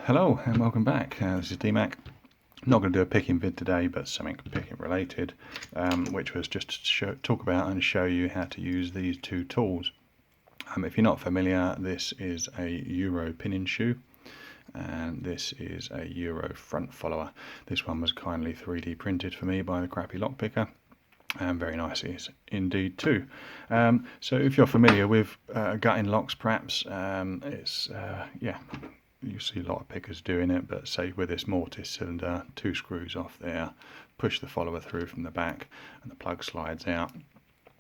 Hello and welcome back. This is Dmac. I'm not going to do a picking vid today, but something picking related, which was just to talk about and show you how to use these two tools. If you're not familiar, this is a Euro pinion shoe and this is a Euro front follower. This one was kindly 3D printed for me by the crappy lockpicker. And very nice it is indeed too. So if you're familiar with gutting locks, perhaps you see a lot of pickers doing it, but say with this mortise cylinder, 2 screws off there, push the follower through from the back and the plug slides out.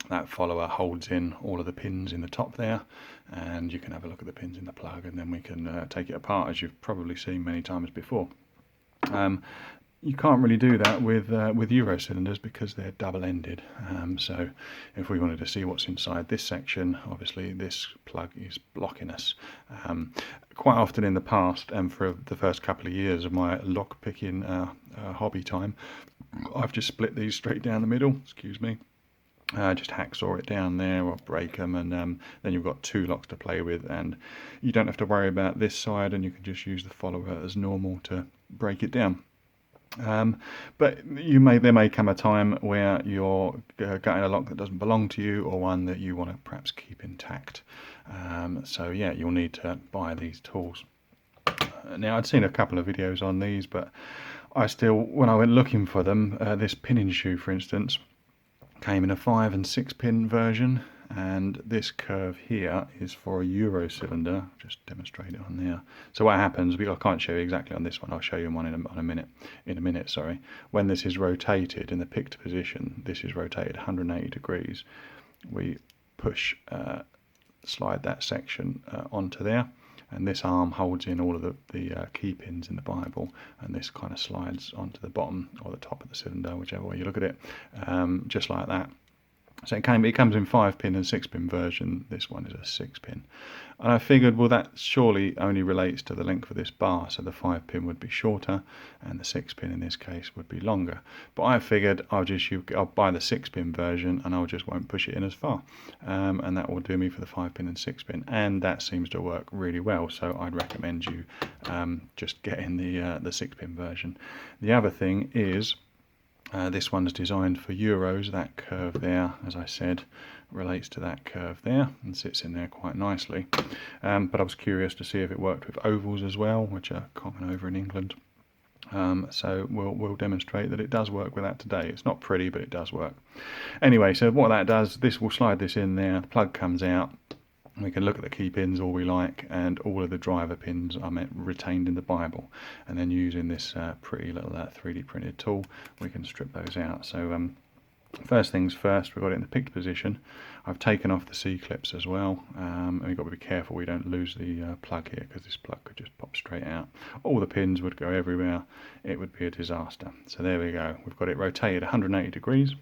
That follower holds in all of the pins in the top there, and you can have a look at the pins in the plug, and then we can take it apart, as you've probably seen many times before. You can't really do that with Euro cylinders because they're double-ended. So if we wanted to see what's inside this section, obviously this plug is blocking us. Quite often in the past, and for the first couple of years of my lock picking hobby time, I've just split these straight down the middle. Excuse me. Just hacksaw it down there or break them, and then you've got 2 locks to play with, and you don't have to worry about this side, and you can just use the follower as normal to break it down. But there may come a time where you're gutting a lock that doesn't belong to you, or one that you want to perhaps keep intact. So yeah, you'll need to buy these tools. Now, I'd seen a couple of videos on these, but when I went looking for them, this pinning shoe, for instance, came in a 5 and 6 pin version, and this curve here is for a Euro cylinder. Just demonstrate it on there. So what happens, I can't show you exactly on this one, I'll show you one in a minute, sorry. When this is rotated in the picked position, this is rotated 180 degrees. We push, slide that section onto there, and this arm holds in all of the key pins in the Bible, and this kind of slides onto the bottom or the top of the cylinder, whichever way you look at it, just like that. So it comes in 5 pin and 6 pin version. This one is a 6 pin, and I figured, well, that surely only relates to the length of this bar, so the 5 pin would be shorter and the 6 pin in this case would be longer. But I figured I'll buy the 6 pin version and I just won't push it in as far, and that will do me for the 5 pin and 6 pin, and that seems to work really well. So I'd recommend you just getting the 6 pin version. The other thing is, this one's designed for Euros. That curve there, as I said, relates to that curve there and sits in there quite nicely. But I was curious to see if it worked with ovals as well, which are common over in England. So we'll demonstrate that it does work with that today. It's not pretty, but it does work. Anyway, so what that does, this will slide this in there, the plug comes out. We can look at the key pins all we like, and all of the driver pins are retained in the Bible, and then using this pretty little 3D printed tool, we can strip those out. So first things first, we've got it in the picked position. I've taken off the C-clips as well, and we've got to be careful we don't lose the plug here, because this plug could just pop straight out. All the pins would go everywhere. It would be a disaster. So there we go. We've got it rotated 180 degrees.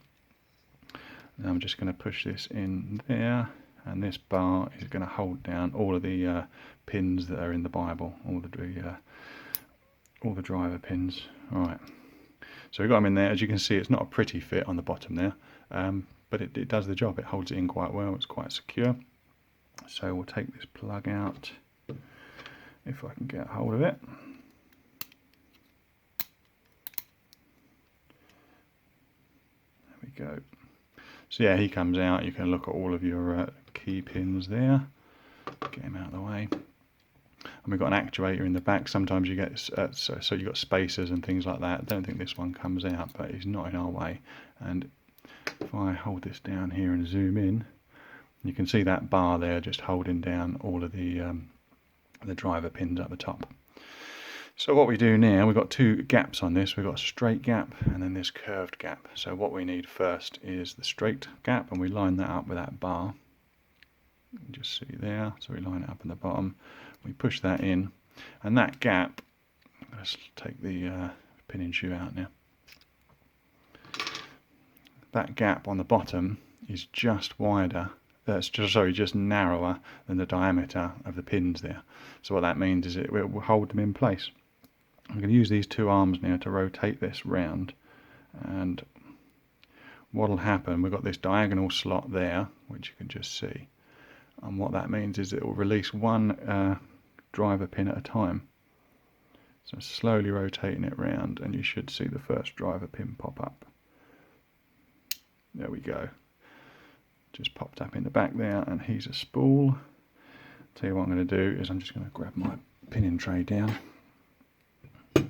Now I'm just going to push this in there, and this bar is going to hold down all of the pins that are in the Bible, all the driver pins. Alright, so we've got them in there. As you can see, it's not a pretty fit on the bottom there, but it does the job. It holds it in quite well. It's quite secure. So we'll take this plug out, if I can get hold of it. There we go. So yeah, he comes out. You can look at all of your key pins there. Get him out of the way. And we've got an actuator in the back. Sometimes you get so you've got spacers and things like that. I don't think this one comes out, but it's not in our way. And if I hold this down here and zoom in, you can see that bar there just holding down all of the driver pins at the top. So what we do now, we've got 2 gaps on this. We've got a straight gap and then this curved gap. So what we need first is the straight gap, and we line that up with that bar. You can just see there. So we line it up in the bottom. We push that in, and that gap, let's take the pinning shoe out now. That gap on the bottom is just wider. Just narrower than the diameter of the pins there. So what that means is it will hold them in place. I'm going to use these 2 arms now to rotate this round, and what will happen, we've got this diagonal slot there, which you can just see, and what that means is it will release one driver pin at a time. So slowly rotating it round, and you should see the first driver pin pop up. There we go. Just popped up in the back there, and here's a spool. Tell you what I'm going to do is I'm just going to grab my pinning tray down so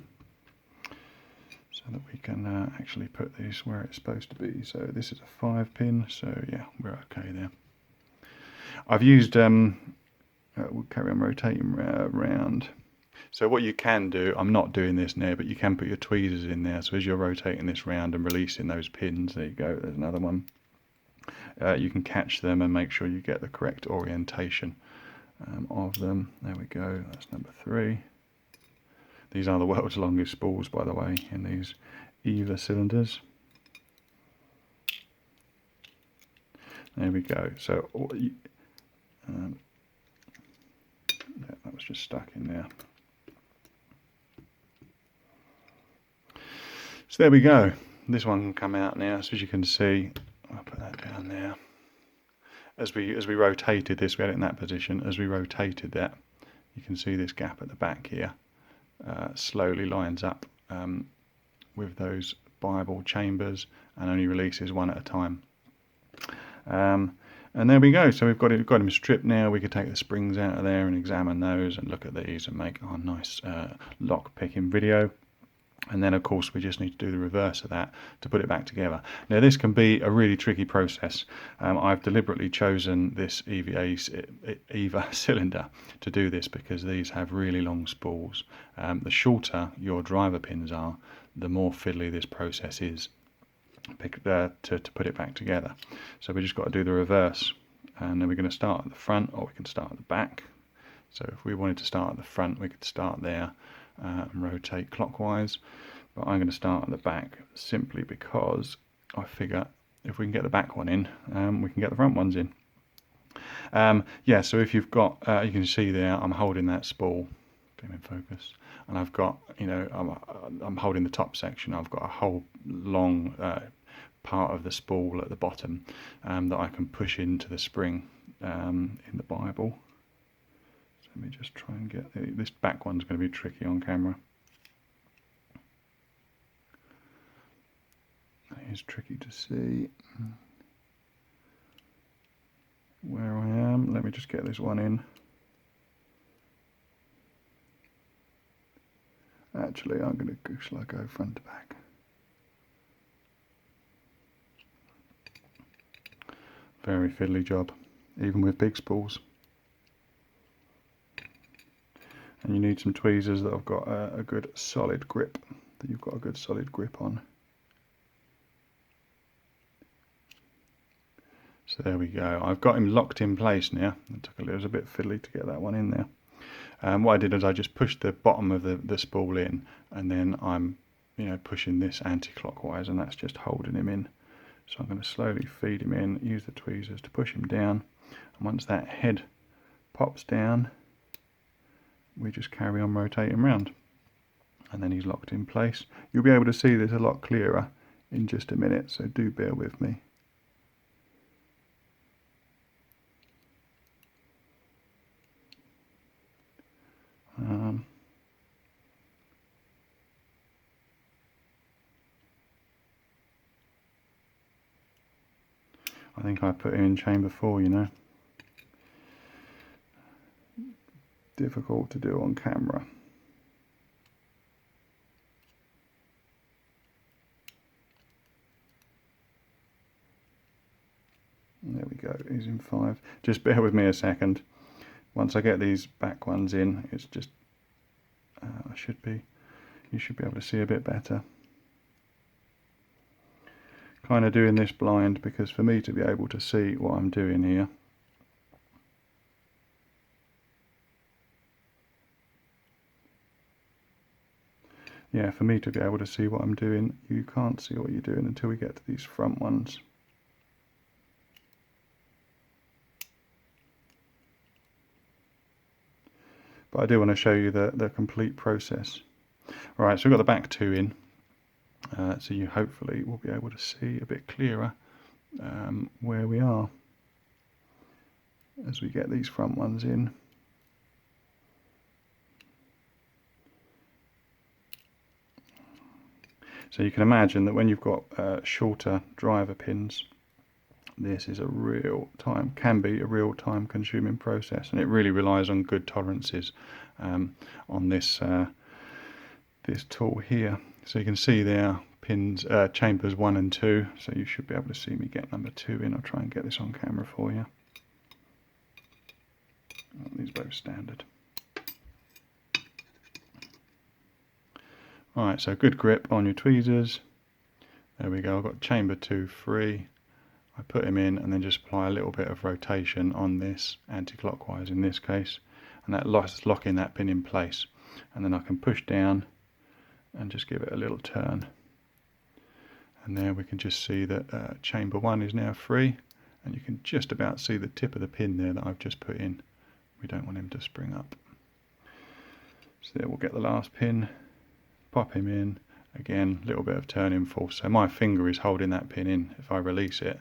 that we can actually put this where it's supposed to be. So this is a 5-pin, so yeah, we're okay there. I've used, we'll carry on rotating around. So what you can do, I'm not doing this now, but you can put your tweezers in there. So as you're rotating this round and releasing those pins, there you go, there's another one. You can catch them and make sure you get the correct orientation of them. There we go, that's number 3. These are the world's longest spools, by the way, in these EVA cylinders. There we go. So yeah, that was just stuck in there. So there we go. This one can come out now. So as you can see, I'll put that down there. As we rotated this, we had it in that position. As we rotated that, you can see this gap at the back here slowly lines up with those Bible chambers and only releases one at a time. And there we go. So we've got him stripped now. We could take the springs out of there and examine those and look at these and make our nice lock picking video. And then of course we just need to do the reverse of that to put it back together. Now this can be a really tricky process. I've deliberately chosen this EVA cylinder to do this because these have really long spools. The shorter your driver pins are, the more fiddly this process is to put it back together. So we just got to do the reverse, and then we're going to start at the front, or we can start at the back. So if we wanted to start at the front, we could start there and rotate clockwise, but I'm going to start at the back simply because I figure if we can get the back one in, we can get the front ones in. Yeah, so if you've got, you can see there, I'm holding that spool, get in focus, and I've got, you know, I'm holding the top section. I've got a whole long part of the spool at the bottom that I can push into the spring in the Bible. Let me just try and get this back one's going to be tricky on camera. It is tricky to see where I am. Let me just get this one in. Actually, I'm going to shall I go front to back? Very fiddly job, even with big spools. And you need some tweezers that have got a good solid grip, that you've got a good solid grip on. So there we go. I've got him locked in place now. It was a bit fiddly to get that one in there. What I did is I just pushed the bottom of the spool in, and then I'm, you know, pushing this anti-clockwise, and that's just holding him in. So I'm going to slowly feed him in, use the tweezers to push him down, and once that head pops down, we just carry on rotating around, and then he's locked in place. You'll be able to see this a lot clearer in just a minute, so do bear with me. I think I put him in chamber 4, you know. Difficult to do on camera. There we go, he's in 5. Just bear with me a second. Once I get these back ones in, it's just, you should be able to see a bit better. Kind of doing this blind because for me to be able to see what I'm doing here, yeah, for me to be able to see what I'm doing, you can't see what you're doing until we get to these front ones. But I do want to show you the complete process. Alright, so we've got the back 2 in, so you hopefully will be able to see a bit clearer where we are as we get these front ones in. So you can imagine that when you've got shorter driver pins, this is can be a real time consuming process, and it really relies on good tolerances on this this tool here. So you can see there pins, chambers 1 and 2, so you should be able to see me get number 2 in. I'll try and get this on camera for you. Oh, these are both standard. Alright, so good grip on your tweezers. There we go, I've got chamber 2 free. I put him in and then just apply a little bit of rotation on this, anti-clockwise in this case, and that's locking that pin in place. And then I can push down and just give it a little turn. And there we can just see that chamber 1 is now free, and you can just about see the tip of the pin there that I've just put in. We don't want him to spring up. So there we'll get the last pin, pop him in, again a little bit of turning force. So my finger is holding that pin in. If I release it,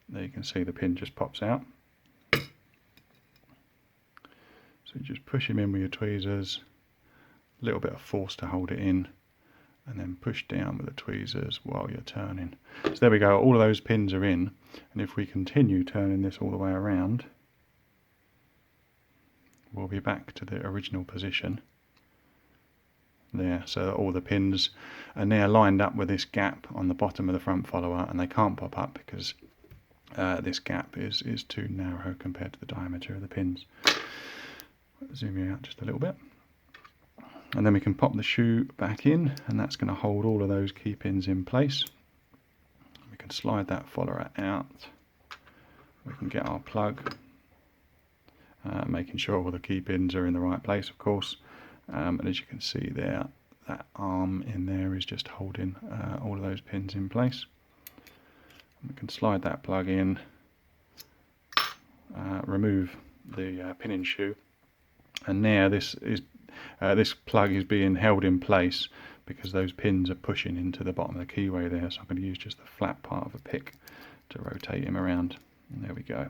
there you can see the pin just pops out. So you just push him in with your tweezers, a little bit of force to hold it in, and then push down with the tweezers while you're turning. So there we go, all of those pins are in, and if we continue turning this all the way around, we'll be back to the original position there. So all the pins are now lined up with this gap on the bottom of the front follower, and they can't pop up because this gap is too narrow compared to the diameter of the pins. Zoom you out just a little bit. And then we can pop the shoe back in, and that's going to hold all of those key pins in place. We can slide that follower out. We can get our plug, making sure all the key pins are in the right place, of course. And as you can see there, that arm in there is just holding all of those pins in place. And we can slide that plug in, remove the pinning shoe, and now this plug is being held in place because those pins are pushing into the bottom of the keyway there. So I'm going to use just the flat part of a pick to rotate him around. And there we go.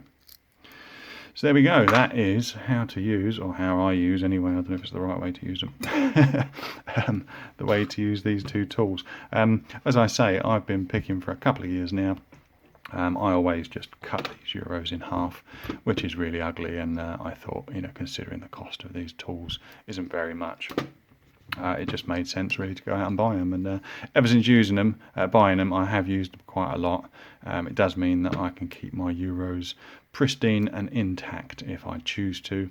So there we go, that is how to use, or how I use anyway, I don't know if it's the right way to use them, the way to use these two tools. As I say, I've been picking for a couple of years now. I always just cut these Euros in half, which is really ugly, and I thought, considering the cost of these tools isn't very much, it just made sense really to go out and buy them. And ever since buying them, I have used them quite a lot. It does mean that I can keep my Euros pristine and intact if I choose to.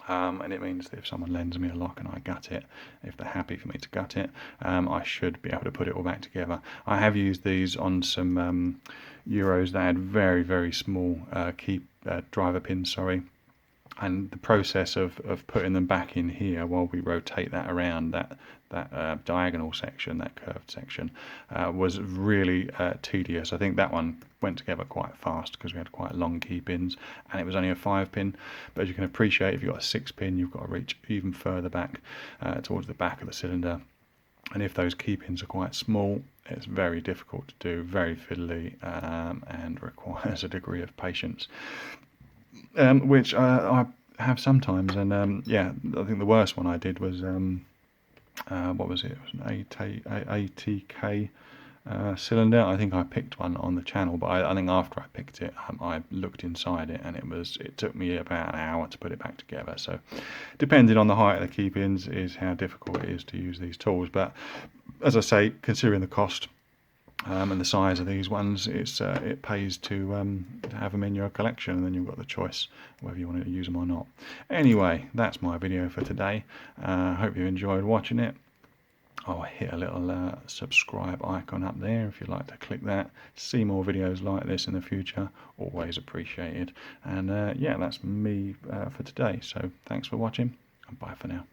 And it means that if someone lends me a lock and I gut it, if they're happy for me to gut it, I should be able to put it all back together. I have used these on some Euros that had very, very small driver pins, and the process of putting them back in here while we rotate that around, that diagonal section, that curved section, was really tedious. I think that one went together quite fast because we had quite long key pins, and it was only a 5-pin. But as you can appreciate, if you've got a 6-pin, you've got to reach even further back towards the back of the cylinder. And if those key pins are quite small, it's very difficult to do, very fiddly, and requires a degree of patience. Which I have sometimes, and yeah, I think the worst one I did was what was it? It was an ATK cylinder. I think I picked one on the channel, but I think after I picked it, I looked inside it, and it took me about an hour to put it back together. So, depending on the height of the key pins, is how difficult it is to use these tools. But as I say, considering the cost, and the size of these ones, it pays to have them in your collection, and then you've got the choice whether you want to use them or not. Anyway, that's my video for today. Hope you enjoyed watching it. I'll hit a little subscribe icon up there if you'd like to click that. See more videos like this in the future, always appreciated. And yeah, that's me for today. So thanks for watching, and bye for now.